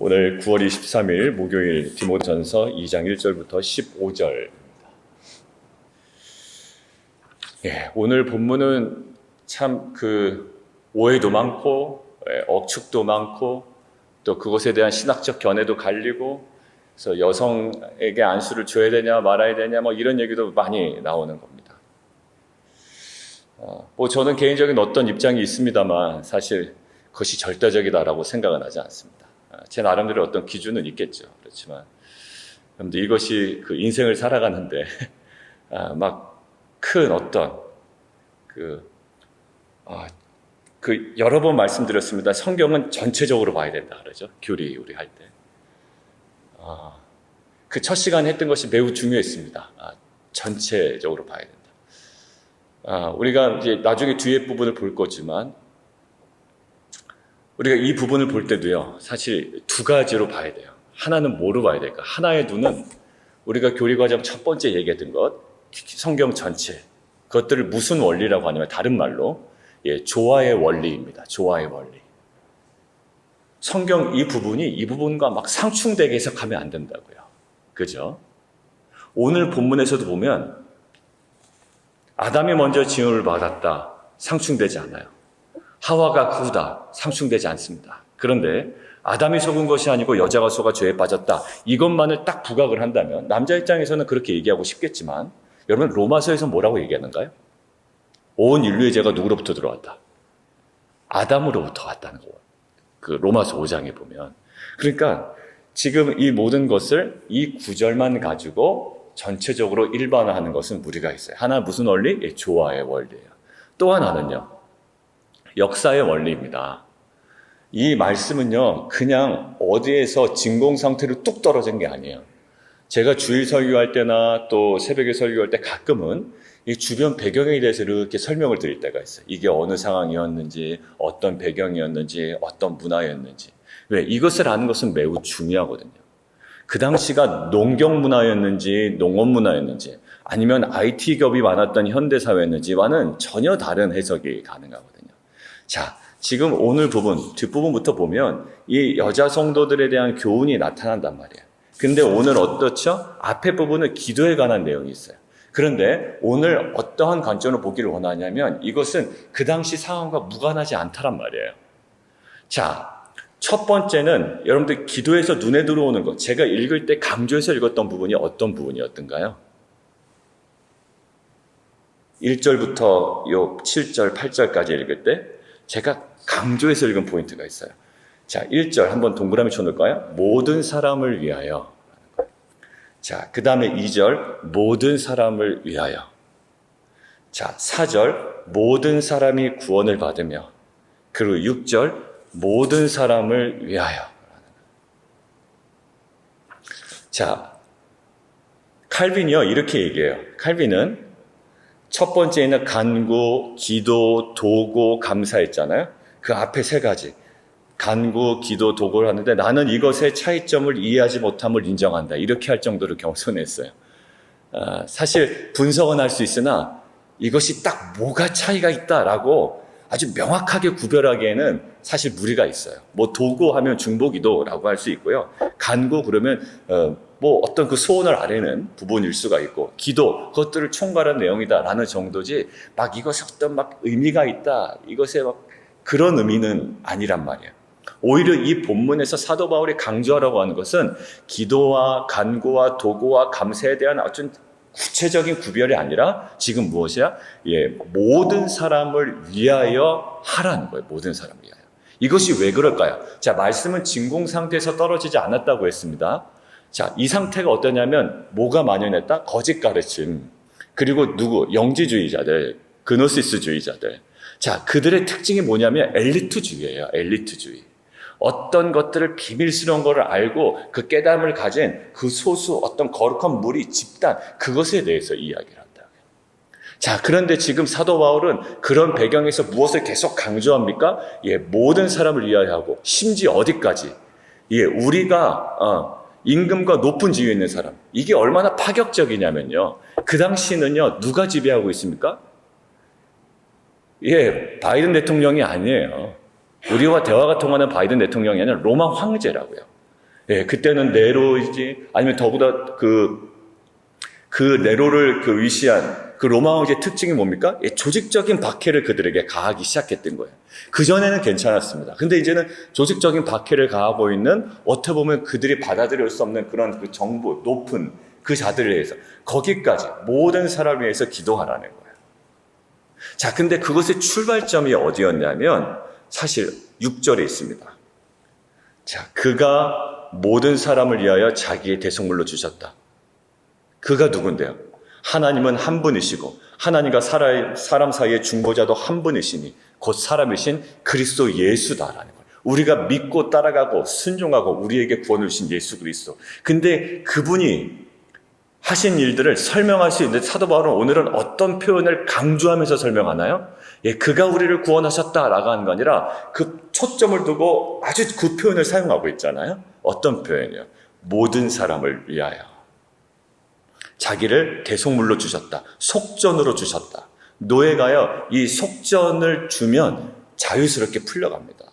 오늘 9월 23일 목요일 디모데전서 2장 1절부터 15절입니다. 오늘 본문은 참 오해도 많고 억측도 많고 또 그것에 대한 신학적 견해도 갈리고 그래서 여성에게 안수를 줘야 되냐 말아야 되냐 이런 얘기도 많이 나오는 겁니다. 저는 개인적인 어떤 입장이 있습니다만 사실 그것이 절대적이다라고 생각은 하지 않습니다. 제 나름대로 어떤 기준은 있겠죠. 그렇지만 여러분들 이것이 인생을 살아가는데 막 큰 어떤 여러 번 말씀드렸습니다. 성경은 전체적으로 봐야 된다 그러죠. 교리 우리 할 때. 그 첫 시간에 했던 것이 매우 중요했습니다. 전체적으로 봐야 된다. 우리가 이제 나중에 뒤에 부분을 볼 거지만 우리가 이 부분을 볼 때도요, 사실 두 가지로 봐야 돼요. 하나는 뭐로 봐야 될까? 하나의 눈은 우리가 교리과정 첫 번째 얘기했던 것, 성경 전체, 그것들을 무슨 원리라고 하냐면 다른 말로 조화의 원리입니다. 조화의 원리. 성경 이 부분이 이 부분과 막 상충되게 해석하면 안 된다고요. 그죠? 오늘 본문에서도 보면 아담이 먼저 지음을 받았다. 상충되지 않아요. 하와가 그 후다. 상충되지 않습니다. 그런데 아담이 속은 것이 아니고 여자가 속아 죄에 빠졌다. 이것만을 딱 부각을 한다면 남자 입장에서는 그렇게 얘기하고 싶겠지만 여러분 로마서에서 뭐라고 얘기하는가요? 온 인류의 죄가 누구로부터 들어왔다? 아담으로부터 왔다는 거. 로마서 5장에 보면. 그러니까 지금 이 모든 것을 이 구절만 가지고 전체적으로 일반화하는 것은 무리가 있어요. 하나 무슨 원리? 조화의 원리예요. 또 하나는요. 역사의 원리입니다. 이 말씀은요, 그냥 어디에서 진공 상태로 뚝 떨어진 게 아니에요. 제가 주일 설교할 때나 또 새벽에 설교할 때 가끔은 이 주변 배경에 대해서 이렇게 설명을 드릴 때가 있어요. 이게 어느 상황이었는지, 어떤 배경이었는지, 어떤 문화였는지. 왜? 이것을 아는 것은 매우 중요하거든요. 그 당시가 농경 문화였는지, 농업 문화였는지, 아니면 IT 기업이 많았던 현대사회였는지와는 전혀 다른 해석이 가능하거든요. 자, 지금 오늘 부분, 뒷부분부터 보면 이 여자 성도들에 대한 교훈이 나타난단 말이에요. 근데 오늘 어떻죠? 앞에 부분은 기도에 관한 내용이 있어요. 그런데 오늘 어떠한 관점으로 보기를 원하냐면 이것은 그 당시 상황과 무관하지 않다란 말이에요. 자, 첫 번째는 여러분들 기도에서 눈에 들어오는 것. 제가 읽을 때 강조해서 읽었던 부분이 어떤 부분이었던가요? 1절부터 7절, 8절까지 읽을 때 제가 강조해서 읽은 포인트가 있어요. 자, 1절 한번 동그라미 쳐놓을까요? 모든 사람을 위하여. 자, 그 다음에 2절 모든 사람을 위하여. 자, 4절 모든 사람이 구원을 받으며. 그리고 6절 모든 사람을 위하여. 자, 칼빈이요 이렇게 얘기해요. 칼빈은 첫 번째는 간구, 기도, 도고, 감사했잖아요. 그 앞에 세 가지. 간구, 기도, 도고를 하는데 나는 이것의 차이점을 이해하지 못함을 인정한다. 이렇게 할 정도로 겸손했어요. 사실 분석은 할 수 있으나 이것이 딱 뭐가 차이가 있다라고 아주 명확하게 구별하기에는 사실 무리가 있어요. 도고 하면 중보기도라고 할 수 있고요. 간구 그러면 어떤 그 소원을 아뢰는 부분일 수가 있고, 기도, 그것들을 총괄한 내용이다라는 정도지, 이것에 어떤 의미가 있다, 이것에 그런 의미는 아니란 말이에요. 오히려 이 본문에서 사도 바울이 강조하라고 하는 것은 기도와 간구와 도구와 감사에 대한 어떤 구체적인 구별이 아니라 지금 무엇이야? 모든 사람을 위하여 하라는 거예요. 모든 사람을 위하여. 이것이 왜 그럴까요? 자, 말씀은 진공 상태에서 떨어지지 않았다고 했습니다. 자, 이 상태가 어떠냐면 뭐가 만연했다? 거짓 가르침. 그리고 영지주의자들, 그노시스주의자들. 자, 그들의 특징이 뭐냐면 엘리트주의예요. 엘리트주의. 어떤 것들을 비밀스러운 것을 알고 그 깨달음을 가진 그 소수 어떤 거룩한 무리, 집단, 그것에 대해서 이야기를 한다. 자, 그런데 지금 사도 바울은 그런 배경에서 무엇을 계속 강조합니까? 모든 사람을 위하여 하고, 심지어 어디까지? 우리가 임금과 높은 지위에 있는 사람. 이게 얼마나 파격적이냐면요. 그 당시는요, 누가 지배하고 있습니까? 바이든 대통령이 아니에요. 우리와 대화가 통하는 바이든 대통령이 아니라 로마 황제라고요. 예, 그때는 네로이지, 아니면 더구나 그 네로를 위시한 그 로마 왕제의 특징이 뭡니까? 예, 조직적인 박해를 그들에게 가하기 시작했던 거예요. 그전에는 괜찮았습니다. 근데 이제는 조직적인 박해를 가하고 있는, 어떻게 보면 그들이 받아들일 수 없는 그런 그 정부, 높은 그 자들에 의해서 거기까지 모든 사람을 위해서 기도하라는 거예요. 자, 근데 그것의 출발점이 어디였냐면 사실 6절에 있습니다. 자, 그가 모든 사람을 위하여 자기의 대속물로 주셨다. 그가 누군데요? 하나님은 한 분이시고 하나님과 사람 사이의 중보자도 한 분이시니 곧 사람이신 그리스도 예수다라는 거예요. 우리가 믿고 따라가고 순종하고 우리에게 구원을 주신 예수 그리스도. 근데 그분이 하신 일들을 설명할 수 있는데 사도 바울은 오늘은 어떤 표현을 강조하면서 설명하나요? 예, 그가 우리를 구원하셨다라고 하는 거 아니라 그 초점을 두고 아주 그 표현을 사용하고 있잖아요. 어떤 표현이요? 모든 사람을 위하여 자기를 대속물로 주셨다. 속전으로 주셨다. 노예가요, 이 속전을 주면 자유스럽게 풀려갑니다.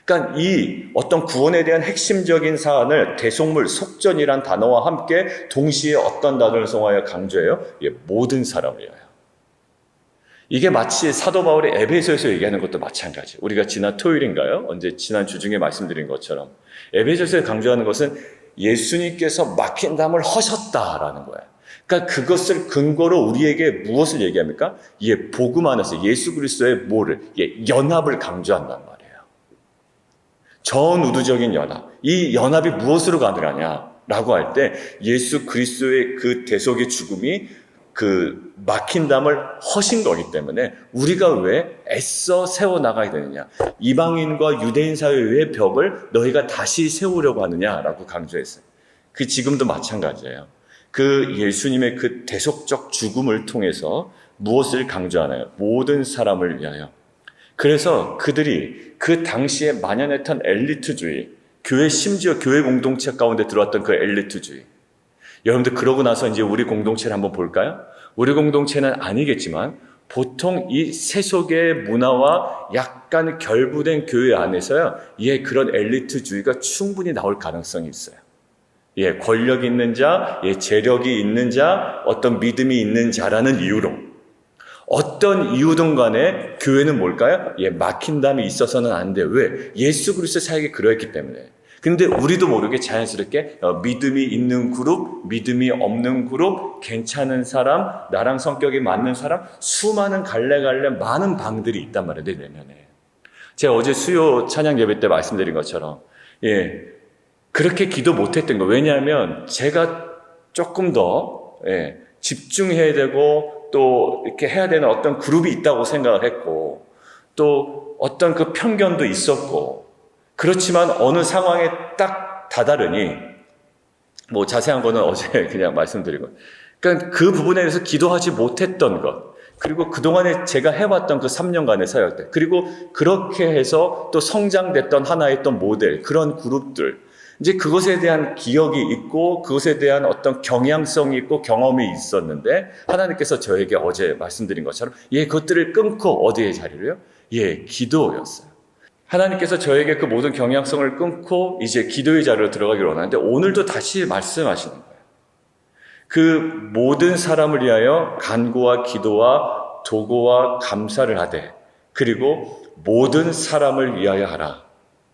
그러니까 이 어떤 구원에 대한 핵심적인 사안을 대속물, 속전이란 단어와 함께 동시에 어떤 단어를 사용하여 강조해요? 예, 모든 사람을 위하여. 이게 마치 사도 바울이 에베소에서 얘기하는 것도 마찬가지. 우리가 지난 토요일인가요? 지난 주중에 말씀드린 것처럼 에베소에서 강조하는 것은 예수님께서 막힌 담을 허셨다라는 거예요. 그러니까 그것을 근거로 우리에게 무엇을 얘기합니까? 예, 복음 안에서 예수 그리스도의 뭐를? 예, 연합을 강조한단 말이에요. 전우두적인 연합. 이 연합이 무엇으로 가능하냐라고 할 때 예수 그리스도의 그 대속의 죽음이 그 막힌 담을 허신 거기 때문에 우리가 왜 애써 세워나가야 되느냐. 이방인과 유대인 사이의 벽을 너희가 다시 세우려고 하느냐라고 강조했어요. 그 지금도 마찬가지예요. 그 예수님의 그 대속적 죽음을 통해서 무엇을 강조하나요? 모든 사람을 위하여. 그래서 그들이 그 당시에 만연했던 엘리트주의, 심지어 교회 공동체 가운데 들어왔던 그 엘리트주의. 여러분들 그러고 나서 이제 우리 공동체를 한번 볼까요? 우리 공동체는 아니겠지만 보통 이 세속의 문화와 약간 결부된 교회 안에서요, 예, 그런 엘리트주의가 충분히 나올 가능성이 있어요. 예, 권력이 있는 자, 예, 재력이 있는 자, 어떤 믿음이 있는 자라는 이유로. 어떤 이유든 간에 교회는 뭘까요? 예, 막힌 담이 있어서는 안 돼요. 왜? 예수 그리스도 사역이 그러했기 때문에. 근데 우리도 모르게 자연스럽게 믿음이 있는 그룹, 믿음이 없는 그룹, 괜찮은 사람, 나랑 성격이 맞는 사람, 수많은 갈래갈래 많은 방들이 있단 말이에요, 내 내면에. 제가 어제 수요 찬양 예배 때 말씀드린 것처럼, 예, 그렇게 기도 못했던 거. 왜냐하면 제가 조금 더 집중해야 되고 또 이렇게 해야 되는 어떤 그룹이 있다고 생각을 했고, 또 어떤 그 편견도 있었고, 그렇지만 어느 상황에 딱 다다르니, 뭐 자세한 거는 어제 그냥 말씀드리고, 그러니까 그 부분에 대해서 기도하지 못했던 것, 그리고 그동안에 제가 해왔던 그 3년간의 사역 때, 그리고 그렇게 해서 또 성장됐던 하나의 또 모델, 그런 그룹들, 이제 그것에 대한 기억이 있고 그것에 대한 어떤 경향성이 있고 경험이 있었는데 하나님께서 저에게 어제 말씀드린 것처럼 예, 그것들을 끊고 어디에 자리로요? 예, 기도였어요. 하나님께서 저에게 그 모든 경향성을 끊고 이제 기도의 자리로 들어가기를 원하는데 오늘도 다시 말씀하시는 거예요. 그 모든 사람을 위하여 간구와 기도와 도구와 감사를 하되 그리고 모든 사람을 위하여 하라.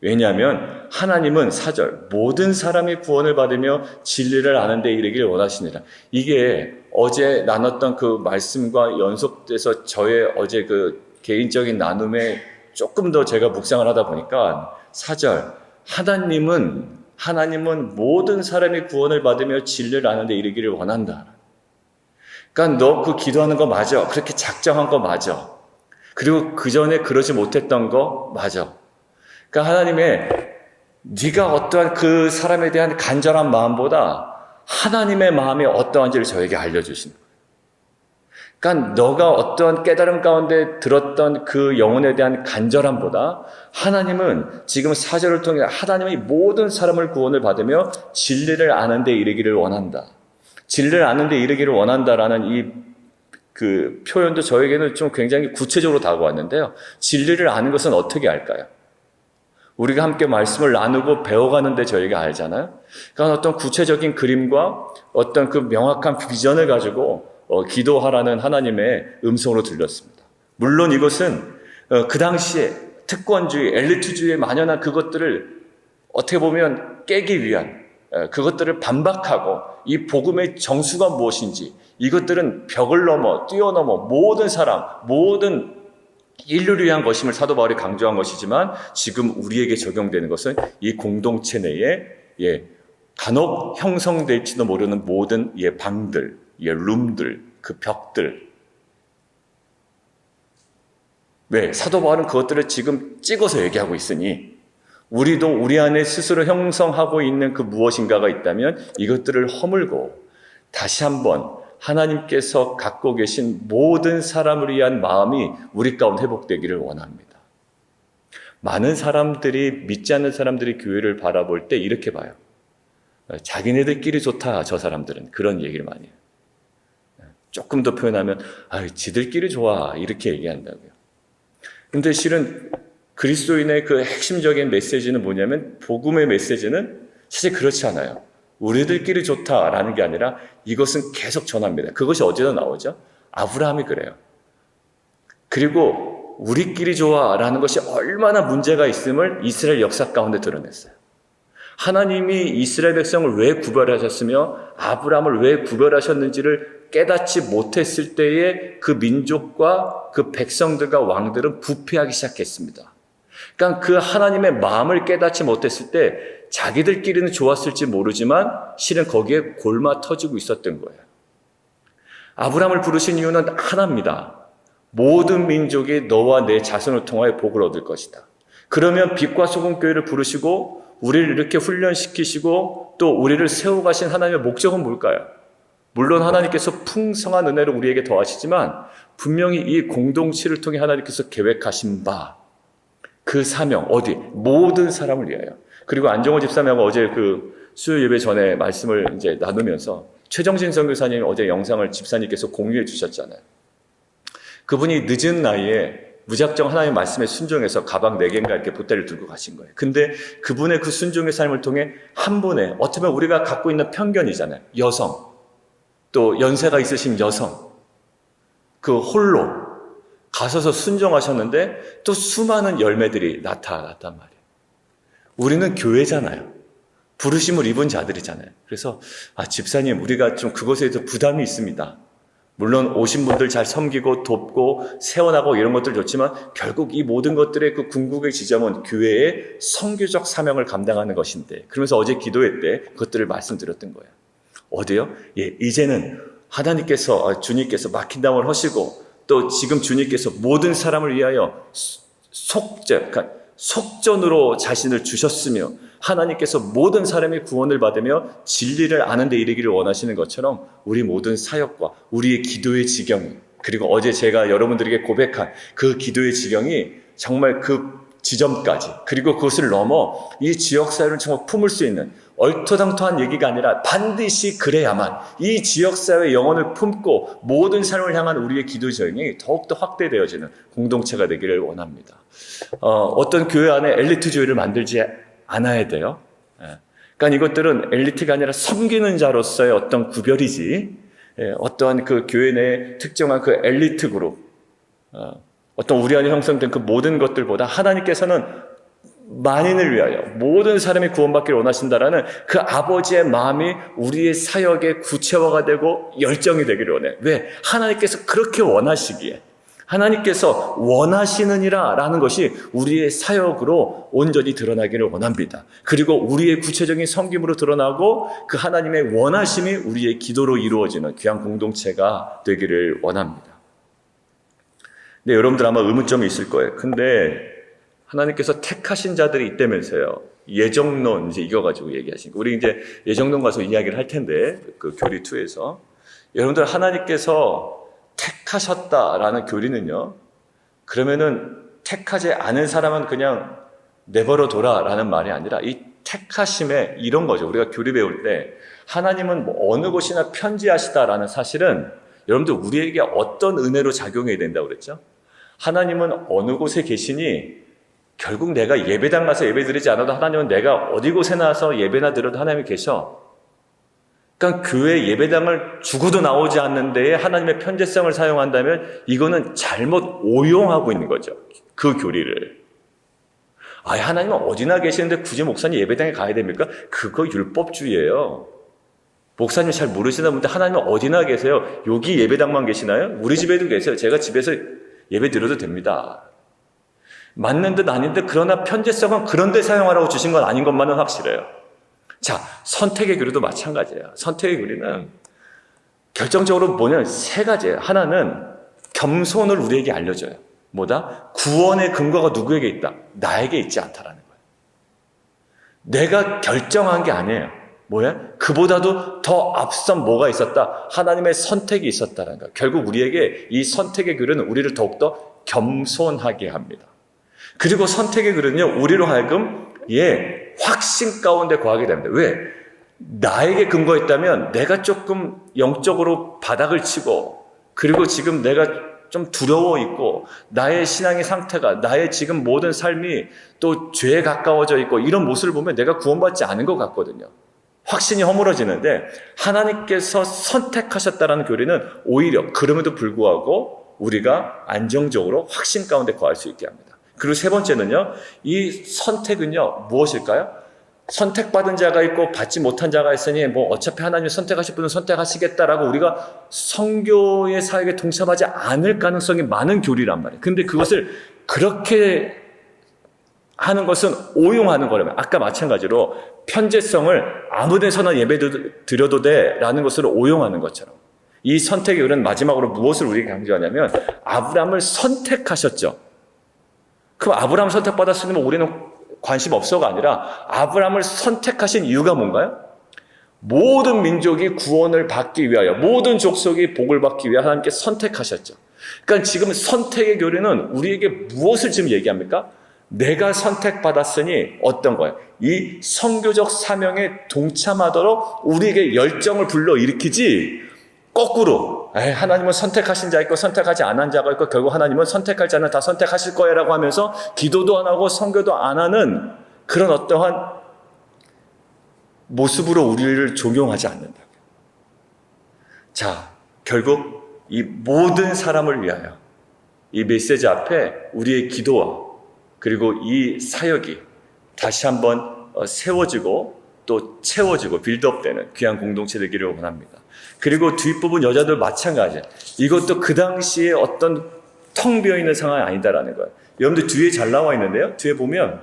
왜냐하면 하나님은 4절 모든 사람이 구원을 받으며 진리를 아는 데 이르기를 원하시니라. 이게 어제 나눴던 그 말씀과 연속돼서 저의 어제 그 개인적인 나눔에 조금 더 제가 묵상을 하다 보니까 4절 하나님은 모든 사람이 구원을 받으며 진리를 아는 데 이르기를 원한다. 그러니까 너 그 기도하는 거 맞아. 그렇게 작정한 거 맞아. 그리고 그 전에 그러지 못했던 거 맞아. 그러니까 하나님의 네가 어떠한 그 사람에 대한 간절한 마음보다 하나님의 마음이 어떠한지를 저에게 알려주신 거예요. 그러니까 너가 어떠한 깨달음 가운데 들었던 그 영혼에 대한 간절함보다 하나님은 지금 4절을 통해 하나님이 모든 사람을 구원을 받으며 진리를 아는 데 이르기를 원한다. 진리를 아는 데 이르기를 원한다라는 이 그 표현도 저에게는 좀 굉장히 구체적으로 다가왔는데요. 진리를 아는 것은 어떻게 알까요? 우리가 함께 말씀을 나누고 배워가는데 저희가 알잖아요. 그러니까 어떤 구체적인 그림과 어떤 그 명확한 비전을 가지고 기도하라는 하나님의 음성으로 들렸습니다. 물론 이것은 그 당시에 특권주의, 엘리트주의에 만연한 그것들을 어떻게 보면 깨기 위한 그것들을 반박하고 이 복음의 정수가 무엇인지 이것들은 벽을 뛰어넘어 모든 사람, 모든 인류를 위한 것임을 사도 바울이 강조한 것이지만 지금 우리에게 적용되는 것은 이 공동체 내에 간혹 형성될지도 모르는 모든 방들, 룸들, 그 벽들. 왜? 사도 바울은 그것들을 지금 찍어서 얘기하고 있으니 우리도 우리 안에 스스로 형성하고 있는 그 무엇인가가 있다면 이것들을 허물고 다시 한번 하나님께서 갖고 계신 모든 사람을 위한 마음이 우리 가운데 회복되기를 원합니다. 많은 사람들이, 믿지 않는 사람들이 교회를 바라볼 때 이렇게 봐요. 자기네들끼리 좋다, 저 사람들은. 그런 얘기를 많이 해요. 조금 더 표현하면 지들끼리 좋아, 이렇게 얘기한다고요. 근데 실은 그리스도인의 그 핵심적인 메시지는 뭐냐면 복음의 메시지는 사실 그렇지 않아요. 우리들끼리 좋다라는 게 아니라 이것은 계속 전합니다. 그것이 어디서 나오죠? 아브라함이 그래요. 그리고 우리끼리 좋아라는 것이 얼마나 문제가 있음을 이스라엘 역사 가운데 드러냈어요. 하나님이 이스라엘 백성을 왜 구별하셨으며 아브라함을 왜 구별하셨는지를 깨닫지 못했을 때에 그 민족과 그 백성들과 왕들은 부패하기 시작했습니다. 그러니까 그 하나님의 마음을 깨닫지 못했을 때 자기들끼리는 좋았을지 모르지만 실은 거기에 골마 터지고 있었던 거예요. 아브라함을 부르신 이유는 하나입니다. 모든 민족이 너와 내 자손을 통하여 복을 얻을 것이다. 그러면 빛과 소금 교회를 부르시고 우리를 이렇게 훈련시키시고 또 우리를 세워가신 하나님의 목적은 뭘까요? 물론 하나님께서 풍성한 은혜를 우리에게 더하시지만 분명히 이 공동체를 통해 하나님께서 계획하신 바 그 사명 어디? 모든 사람을 위하여. 그리고 안정호 집사님하고 어제 그 수요 예배 전에 말씀을 이제 나누면서 최정진 선교사님 어제 영상을 집사님께서 공유해 주셨잖아요. 그분이 늦은 나이에 무작정 하나님의 말씀에 순종해서 가방 4개인가 이렇게 보따리를 들고 가신 거예요. 근데 그분의 그 순종의 삶을 통해 한 분의 어떻게 보면 우리가 갖고 있는 편견이잖아요. 여성, 또 연세가 있으신 여성, 그 홀로 가셔서 순종하셨는데 또 수많은 열매들이 나타났단 말이에요. 우리는 교회잖아요. 부르심을 입은 자들이잖아요. 그래서 집사님 우리가 좀 그것에 대해서 부담이 있습니다. 물론 오신 분들 잘 섬기고 돕고 세워나가고 이런 것들 좋지만 결국 이 모든 것들의 그 궁극의 지점은 교회의 선교적 사명을 감당하는 것인데 그러면서 어제 기도회 때 그것들을 말씀드렸던 거예요. 어디요? 이제는 하나님께서 주님께서 막힌 담을 하시고 또 지금 주님께서 모든 사람을 위하여 속전으로 자신을 주셨으며 하나님께서 모든 사람이 구원을 받으며 진리를 아는 데 이르기를 원하시는 것처럼 우리 모든 사역과 우리의 기도의 지경이 그리고 어제 제가 여러분들에게 고백한 그 기도의 지경이 정말 그 지점까지 그리고 그것을 넘어 이 지역사회를 정말 품을 수 있는 얼토당토한 얘기가 아니라 반드시 그래야만 이 지역사회의 영혼을 품고 모든 삶을 향한 우리의 기도 지경이 더욱더 확대되어지는 공동체가 되기를 원합니다. 어떤 교회 안에 엘리트주의를 만들지 않아야 돼요. 그러니까 이것들은 엘리트가 아니라 섬기는 자로서의 어떤 구별이지 어떠한 그 교회 내에 특정한 그 엘리트 그룹 어떤 우리 안에 형성된 그 모든 것들보다 하나님께서는 만인을 위하여 모든 사람이 구원받기를 원하신다라는 그 아버지의 마음이 우리의 사역의 구체화가 되고 열정이 되기를 원해. 왜? 하나님께서 그렇게 원하시기에 하나님께서 원하시느니라 라는 것이 우리의 사역으로 온전히 드러나기를 원합니다. 그리고 우리의 구체적인 섬김으로 드러나고 그 하나님의 원하심이 우리의 기도로 이루어지는 귀한 공동체가 되기를 원합니다. 근데 여러분들 아마 의문점이 있을 거예요. 근데 하나님께서 택하신 자들이 있다면서요. 예정론 이제 이겨가지고 얘기하신 거. 우리 이제 예정론 가서 이야기를 할 텐데 그 교리 2에서 여러분들 하나님께서 택하셨다라는 교리는요. 그러면은 택하지 않은 사람은 그냥 내버려 둬라라는 말이 아니라 이 택하심에 이런 거죠. 우리가 교리 배울 때 하나님은 뭐 어느 곳이나 편지하시다라는 사실은 여러분들 우리에게 어떤 은혜로 작용해야 된다고 그랬죠? 하나님은 어느 곳에 계시니 결국 내가 예배당 가서 예배 드리지 않아도 하나님은 내가 어디 곳에 나와서 예배나 드려도 하나님이 계셔. 그러니까 교회 예배당을 죽어도 나오지 않는 데에 하나님의 편재성을 사용한다면 이거는 잘못 오용하고 있는 거죠. 그 교리를. 하나님은 어디나 계시는데 굳이 목사님 예배당에 가야 됩니까? 그거 율법주의예요. 목사님 잘 모르시나 본데 하나님은 어디나 계세요? 여기 예배당만 계시나요? 우리 집에도 계세요. 제가 집에서 예배 드려도 됩니다. 맞는 듯 아닌 듯 그러나 편재성은 그런 데 사용하라고 주신 건 아닌 것만은 확실해요. 자, 선택의 교리도 마찬가지예요. 선택의 교리는 결정적으로 뭐냐면 세 가지예요. 하나는 겸손을 우리에게 알려줘요. 뭐다? 구원의 근거가 누구에게 있다? 나에게 있지 않다라는 거예요. 내가 결정한 게 아니에요. 뭐야? 그보다도 더 앞선 뭐가 있었다? 하나님의 선택이 있었다는 거예요. 결국 우리에게 이 선택의 교리는 우리를 더욱더 겸손하게 합니다. 그리고 선택의 교리는요, 우리로 하여금 확신 가운데 거하게 됩니다. 왜? 나에게 근거했다면 내가 조금 영적으로 바닥을 치고 그리고 지금 내가 좀 두려워 있고 나의 신앙의 상태가 나의 지금 모든 삶이 또 죄에 가까워져 있고 이런 모습을 보면 내가 구원받지 않은 것 같거든요. 확신이 허물어지는데 하나님께서 선택하셨다는 교리는 오히려 그럼에도 불구하고 우리가 안정적으로 확신 가운데 거할 수 있게 합니다. 그리고 세 번째는요, 이 선택은요 무엇일까요? 선택받은 자가 있고 받지 못한 자가 있으니 어차피 하나님이 선택하실 분은 선택하시겠다라고 우리가 선교의 사역에 동참하지 않을 가능성이 많은 교리란 말이에요. 근데 그것을 그렇게 하는 것은 오용하는 거라면 아까 마찬가지로 편재성을 아무 데서나 예배 드려도 돼라는 것을 오용하는 것처럼 이 선택의 교리는 마지막으로 무엇을 우리에게 강조하냐면 아브라함을 선택하셨죠. 그럼 아브라함 선택받았으면 우리는 관심 없어가 아니라 아브라함을 선택하신 이유가 뭔가요? 모든 민족이 구원을 받기 위하여 모든 족속이 복을 받기 위해 하나님께 선택하셨죠. 그러니까 지금 선택의 교리는 우리에게 무엇을 지금 얘기합니까? 내가 선택받았으니 어떤 거예요? 이 선교적 사명에 동참하도록 우리에게 열정을 불러일으키지 거꾸로 하나님은 선택하신 자 있고 선택하지 않은 자가 있고 결국 하나님은 선택할 자는 다 선택하실 거예요 라고 하면서 기도도 안 하고 선교도 안 하는 그런 어떠한 모습으로 우리를 종용하지 않는다. 자, 결국 이 모든 사람을 위하여 이 메시지 앞에 우리의 기도와 그리고 이 사역이 다시 한번 세워지고 또 채워지고 빌드업되는 귀한 공동체 되기를 원합니다. 그리고 뒷부분 여자들 마찬가지. 이것도 그 당시에 어떤 텅 비어있는 상황이 아니다라는 거예요. 여러분들 뒤에 잘 나와 있는데요. 뒤에 보면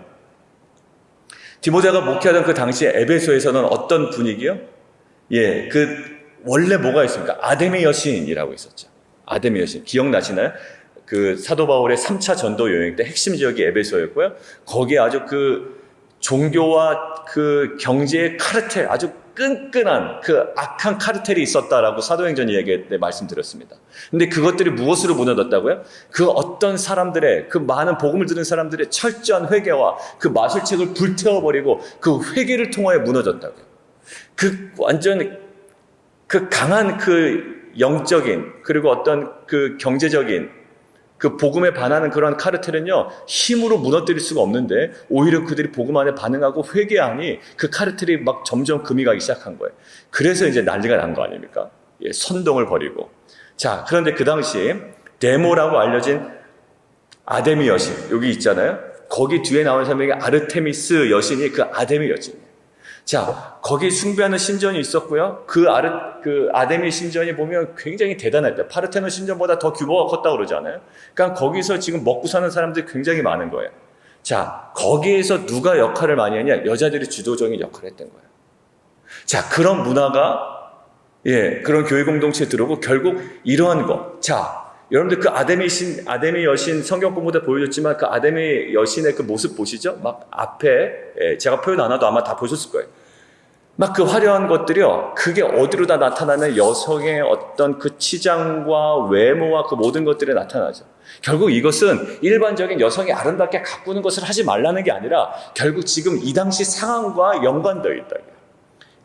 디모데가 목회하던 그 당시에 에베소에서는 어떤 분위기요? 원래 뭐가 있습니까? 아데미 여신이라고 있었죠. 아데미 여신. 기억나시나요? 그 사도 바울의 3차 전도 여행 때 핵심 지역이 에베소였고요. 거기에 아주 그 종교와 그 경제의 카르텔, 아주 끈끈한 그 악한 카르텔이 있었다라고 사도행전 이야기할 때 말씀드렸습니다. 근데 그것들이 무엇으로 무너졌다고요? 그 어떤 사람들의 그 많은 복음을 들은 사람들의 철저한 회개와 그 마술책을 불태워버리고 그 회개를 통하여 무너졌다고요. 그 완전 그 강한 그 영적인 그리고 어떤 그 경제적인 그 복음에 반하는 그런 카르텔은요 힘으로 무너뜨릴 수가 없는데 오히려 그들이 복음 안에 반응하고 회개하니 그 카르텔이 막 점점 금이 가기 시작한 거예요. 그래서 이제 난리가 난 거 아닙니까? 선동을 벌이고. 자, 그런데 그 당시 데모라고 알려진 아데미 여신 여기 있잖아요. 거기 뒤에 나오는 사람이 아르테미스 여신이 그 아데미 여신이에요. 자, 거기 숭배하는 신전이 있었고요. 그 아데미 신전이 보면 굉장히 대단했다. 파르테논 신전보다 더 규모가 컸다고 그러잖아요. 그러니까 거기서 지금 먹고 사는 사람들이 굉장히 많은 거예요. 자, 거기에서 누가 역할을 많이 했냐? 여자들이 주도적인 역할을 했던 거예요. 자, 그런 문화가 그런 교회 공동체에 들어오고 결국 이러한 거. 자, 여러분들 그 아데미 여신 성경 공부 때 보여줬지만 그 아데미 여신의 그 모습 보시죠? 막 앞에 제가 표현 안 해도 아마 다 보셨을 거예요. 막 그 화려한 것들이요. 그게 어디로 다 나타나는 여성의 어떤 그 치장과 외모와 그 모든 것들이 나타나죠. 결국 이것은 일반적인 여성이 아름답게 가꾸는 것을 하지 말라는 게 아니라 결국 지금 이 당시 상황과 연관되어 있다.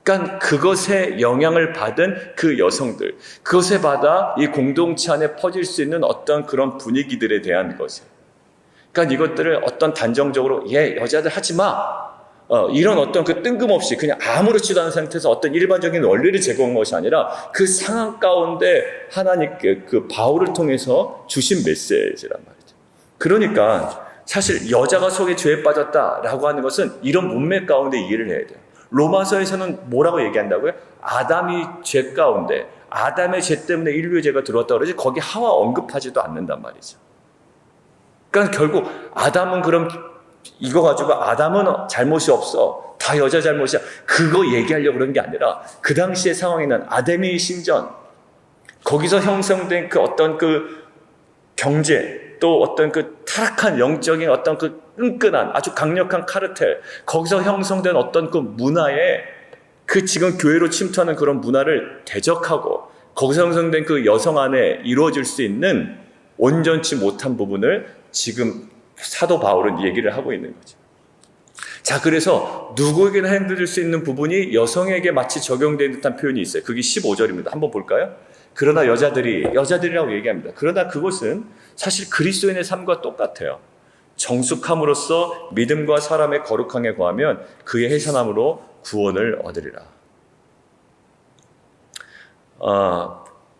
그러니까 그것에 영향을 받은 그 여성들, 그것에 받아 이 공동체 안에 퍼질 수 있는 어떤 그런 분위기들에 대한 것이에요. 그러니까 이것들을 어떤 단정적으로 여자들 하지 마. 이런 어떤 그 뜬금없이 그냥 아무렇지도 않은 상태에서 어떤 일반적인 원리를 제공한 것이 아니라 그 상황 가운데 하나님께 그 바울을 통해서 주신 메시지란 말이죠. 그러니까 사실 여자가 속에 죄에 빠졌다라고 하는 것은 이런 문맥 가운데 이해를 해야 돼요. 로마서에서는 뭐라고 얘기한다고요? 아담이 죄 가운데, 아담의 죄 때문에 인류의 죄가 들어왔다고 그러지 거기 하와 언급하지도 않는단 말이죠. 그러니까 결국 아담은 그럼 이거 가지고 아담은 잘못이 없어. 다 여자 잘못이야. 그거 얘기하려고 그런 게 아니라 그 당시의 상황에는 아담의 신전, 거기서 형성된 그 어떤 그 경제, 또 어떤 그 타락한 영적인 어떤 그 끈끈한 아주 강력한 카르텔, 거기서 형성된 어떤 그 문화에 그 지금 교회로 침투하는 그런 문화를 대적하고 거기서 형성된 그 여성 안에 이루어질 수 있는 온전치 못한 부분을 지금 사도 바울은 얘기를 하고 있는 거죠. 자, 그래서 누구에게나 행해질 수 있는 부분이 여성에게 마치 적용된 듯한 표현이 있어요. 그게 15절입니다. 한번 볼까요? 그러나 여자들이라고 얘기합니다. 그러나 그것은 사실 그리스도인의 삶과 똑같아요. 정숙함으로써 믿음과 사람의 거룩함에 거하면 그의 해산함으로 구원을 얻으리라.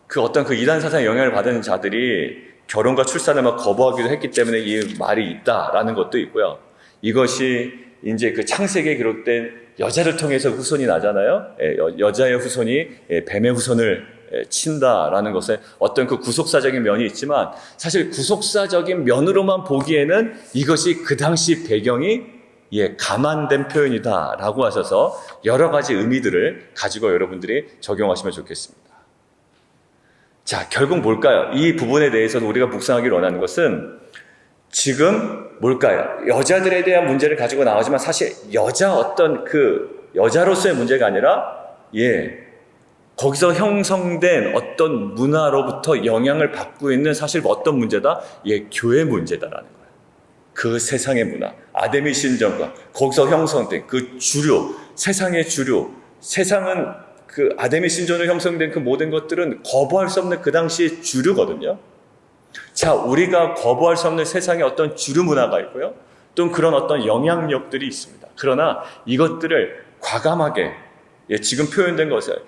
그 어떤 그 이단 사상의 영향을 받은 자들이 결혼과 출산을 막 거부하기도 했기 때문에 이 말이 있다라는 것도 있고요. 이것이 이제 그 창세기에 기록된 여자를 통해서 후손이 나잖아요. 여자의 후손이 뱀의 후손을 친다라는 것에 어떤 그 구속사적인 면이 있지만 사실 구속사적인 면으로만 보기에는 이것이 그 당시 배경이 감안된 표현이다라고 하셔서 여러 가지 의미들을 가지고 여러분들이 적용하시면 좋겠습니다. 자, 결국 뭘까요? 이 부분에 대해서도 우리가 묵상하기를 원하는 것은 지금 뭘까요? 여자들에 대한 문제를 가지고 나오지만 사실 어떤 그 여자로서의 문제가 아니라 거기서 형성된 어떤 문화로부터 영향을 받고 있는 사실 어떤 문제다? 교회 문제다라는 거예요. 그 세상의 문화, 아담의 신전과 거기서 형성된 그 주류, 세상의 주류, 세상은 그 아담의 신전으로 형성된 그 모든 것들은 거부할 수 없는 그 당시의 주류거든요. 자, 우리가 거부할 수 없는 세상의 어떤 주류 문화가 있고요. 또 그런 어떤 영향력들이 있습니다. 그러나 이것들을 과감하게 지금 표현된 것을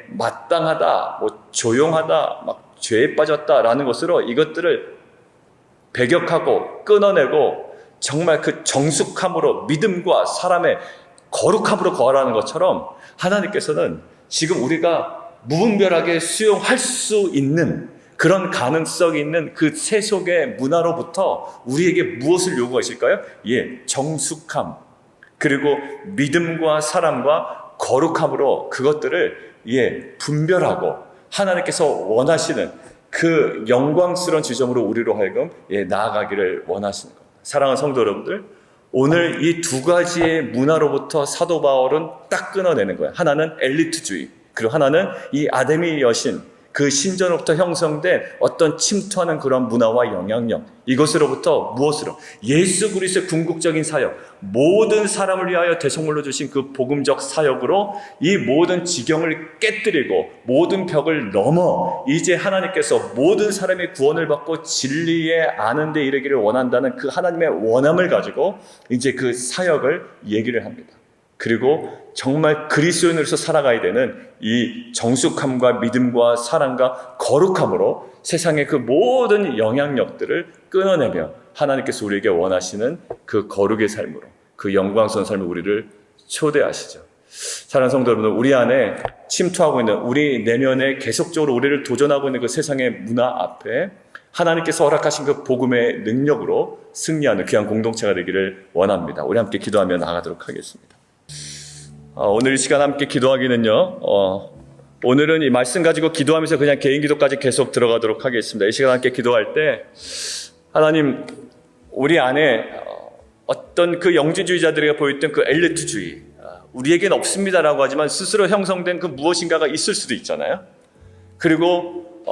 마땅하다, 조용하다, 막 죄에 빠졌다라는 것으로 이것들을 배격하고 끊어내고 정말 그 정숙함으로 믿음과 사람의 거룩함으로 거하라는 것처럼 하나님께서는 지금 우리가 무분별하게 수용할 수 있는 그런 가능성이 있는 그 세속의 문화로부터 우리에게 무엇을 요구하실까요? 정숙함, 그리고 믿음과 사랑과 거룩함으로 그것들을 분별하고 하나님께서 원하시는 그 영광스러운 지점으로 우리로 하여금 나아가기를 원하시는 겁니다. 사랑하는 성도 여러분들, 오늘 이 두 가지의 문화로부터 사도 바울은 딱 끊어내는 거예요. 하나는 엘리트주의, 그리고 하나는 이 아담의 여신, 그 신전으로부터 형성된 어떤 침투하는 그런 문화와 영향력, 이것으로부터 무엇으로? 예수 그리스도의 궁극적인 사역, 모든 사람을 위하여 대속물로 주신 그 복음적 사역으로 이 모든 지경을 깨뜨리고 모든 벽을 넘어 이제 하나님께서 모든 사람의 구원을 받고 진리에 아는 데 이르기를 원한다는 그 하나님의 원함을 가지고 이제 그 사역을 얘기를 합니다. 그리고 정말 그리스도인으로서 살아가야 되는 이 정숙함과 믿음과 사랑과 거룩함으로 세상의 그 모든 영향력들을 끊어내며 하나님께서 우리에게 원하시는 그 거룩의 삶으로, 그 영광스러운 삶을 우리를 초대하시죠. 사랑하는 성도 여러분, 우리 안에 침투하고 있는, 우리 내면에 계속적으로 우리를 도전하고 있는 그 세상의 문화 앞에 하나님께서 허락하신 그 복음의 능력으로 승리하는 귀한 공동체가 되기를 원합니다. 우리 함께 기도하며 나아가도록 하겠습니다. 오늘 이 시간 함께 기도하기는요, 오늘은 이 말씀 가지고 기도하면서 그냥 개인 기도까지 계속 들어가도록 하겠습니다. 이 시간 함께 기도할 때 하나님, 우리 안에 어떤 그 영지주의자들에게 보였던 그 엘리트주의, 우리에겐 없습니다라고 하지만 스스로 형성된 그 무엇인가가 있을 수도 있잖아요. 그리고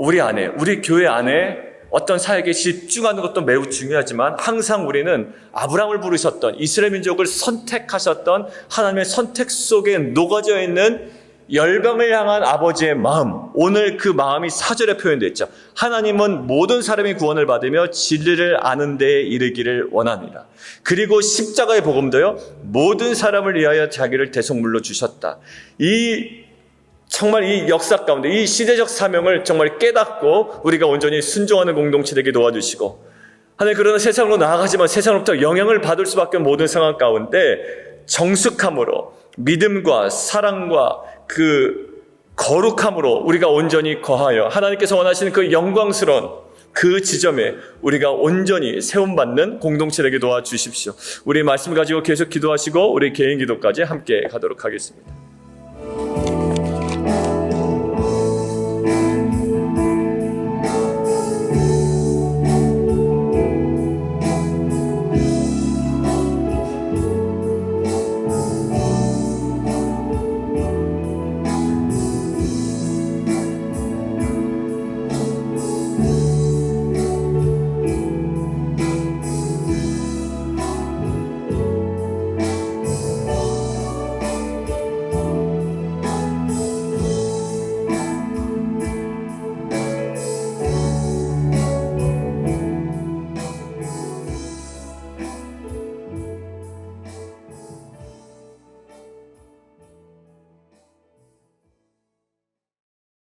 우리 안에, 우리 교회 안에 어떤 사역에 집중하는 것도 매우 중요하지만 항상 우리는 아브라함을 부르셨던, 이스라엘 민족을 선택하셨던 하나님의 선택 속에 녹아져 있는 열방을 향한 아버지의 마음, 오늘 그 마음이 4절에 표현되어 있죠. 하나님은 모든 사람이 구원을 받으며 진리를 아는 데에 이르기를 원하니라. 그리고 십자가의 복음도요, 모든 사람을 위하여 자기를 대속물로 주셨다. 정말 이 역사 가운데 이 시대적 사명을 정말 깨닫고 우리가 온전히 순종하는 공동체 되게 도와주시고, 하나님, 그러나 세상으로 나아가지만 세상으로부터 영향을 받을 수밖에 없는 모든 상황 가운데 정숙함으로, 믿음과 사랑과 그 거룩함으로 우리가 온전히 거하여 하나님께서 원하시는 그 영광스러운 그 지점에 우리가 온전히 세움받는 공동체 되게 도와주십시오. 우리 말씀 가지고 계속 기도하시고 우리 개인 기도까지 함께 가도록 하겠습니다.